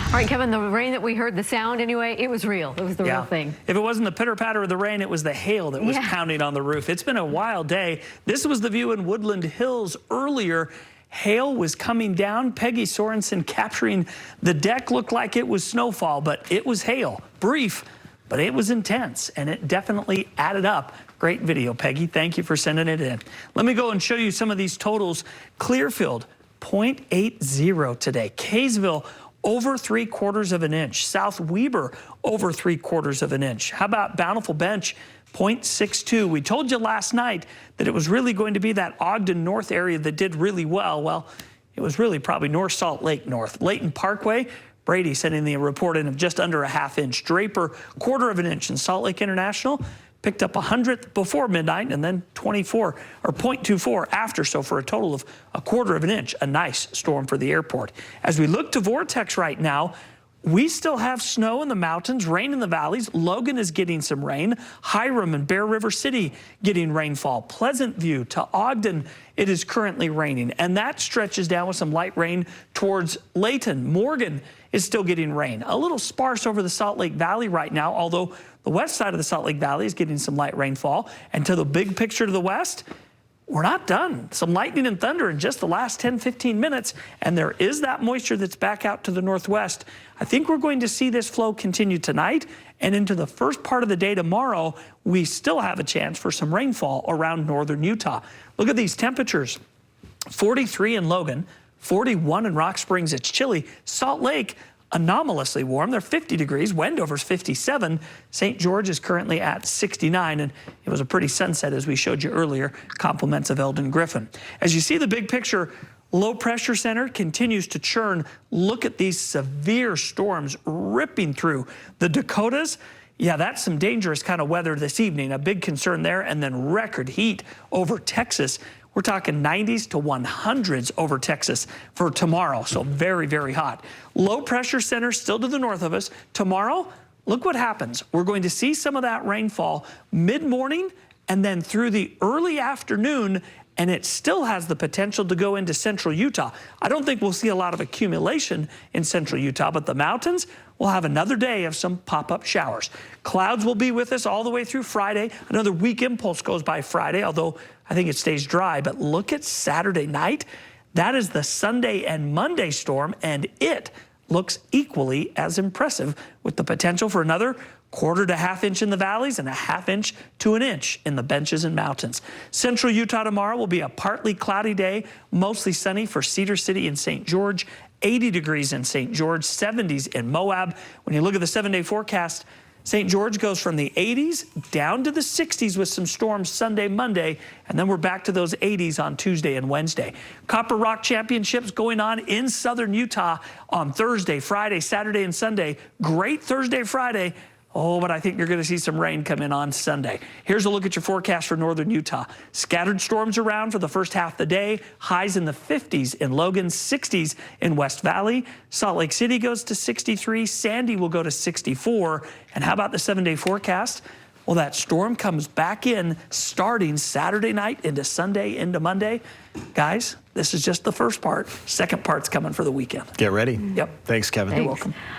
All right, Kevin, the rain that we heard, the sound anyway, it was real. It was the real thing. If it wasn't the pitter-patter of the rain, it was the hail that was pounding on the roof. It's been a wild day. This was the view in Woodland Hills earlier. Hail was coming down. Peggy Sorensen capturing the deck. Looked like it was snowfall, but it was hail. Brief, but it was intense, and it definitely added up. Great video, Peggy. Thank you for sending it in. Let me go and show you some of these totals. Clearfield, 0.80 today. Kaysville, over 3/4 of an inch. South Weber, over 3/4 of an inch. How about Bountiful Bench, 0.62. We told you last night that it was really going to be that Ogden North area that did really well. Well, it was really probably North Salt Lake North. Layton Parkway, Brady sending the report in of just under a ½ inch. Draper, 1/4 of an inch. And Salt Lake International picked up 100th before midnight and then 24 or 0.24 after, so for a total of 1/4 of an inch. A nice storm for the airport. As we look to vortex right now, we still have snow in the mountains, rain in the valleys. Logan is getting some rain. Hiram and Bear River City getting rainfall. Pleasant View to Ogden, it is currently raining, and that stretches down with some light rain towards Layton. Morgan is still getting rain. A little sparse over the Salt Lake Valley right now, although the west side of the Salt Lake Valley is getting some light rainfall. And to the big picture to the west, we're not done. Some lightning and thunder in just the last 10-15 minutes, and there is that moisture that's back out to the northwest. I think we're going to see this flow continue tonight and into the first part of the day tomorrow. We still have a chance for some rainfall around northern Utah. Look at these temperatures. 43 in Logan, 41 in Rock Springs. It's chilly. Salt Lake, anomalously warm. They're 50 degrees. Wendover's 57. St. George is currently at 69, and it was a pretty sunset as we showed you earlier. Compliments of Eldon Griffin. As you see the big picture, low pressure center continues to churn. Look at these severe storms ripping through the Dakotas. Yeah, that's some dangerous kind of weather this evening. A big concern there, and then record heat over Texas. We're talking 90s to 100s over Texas for tomorrow, so very, very hot. Low pressure center still to the north of us. Tomorrow, look what happens. We're going to see some of that rainfall mid-morning and then through the early afternoon, and it still has the potential to go into central Utah. I don't think we'll see a lot of accumulation in central Utah, but the mountains will have another day of some pop-up showers. Clouds will be with us all the way through Friday. Another weak impulse goes by Friday, although I think it stays dry. But look at Saturday night. That is the Sunday and Monday storm, and it looks equally as impressive with the potential for another 1/4 to ½ inch in the valleys and a ½ inch to an inch in the benches and mountains. Central Utah tomorrow will be a partly cloudy day, mostly sunny for Cedar City and St. George. 80 degrees in St. George, 70s in Moab. When you look at the 7-day forecast, St. George goes from the 80s down to the 60s with some storms Sunday, Monday, and then we're back to those 80s on Tuesday and Wednesday. Copper Rock Championships going on in southern Utah on Thursday, Friday, Saturday, and Sunday. Great Thursday, Friday. Oh, but I think you're going to see some rain come in on Sunday. Here's a look at your forecast for northern Utah. Scattered storms around for the first half of the day. Highs in the 50s in Logan, 60s in West Valley. Salt Lake City goes to 63. Sandy will go to 64. And how about the 7-day forecast? Well, that storm comes back in starting Saturday night into Sunday into Monday. Guys, this is just the first part. Second part's coming for the weekend. Get ready. Yep. Thanks, Kevin. You're welcome.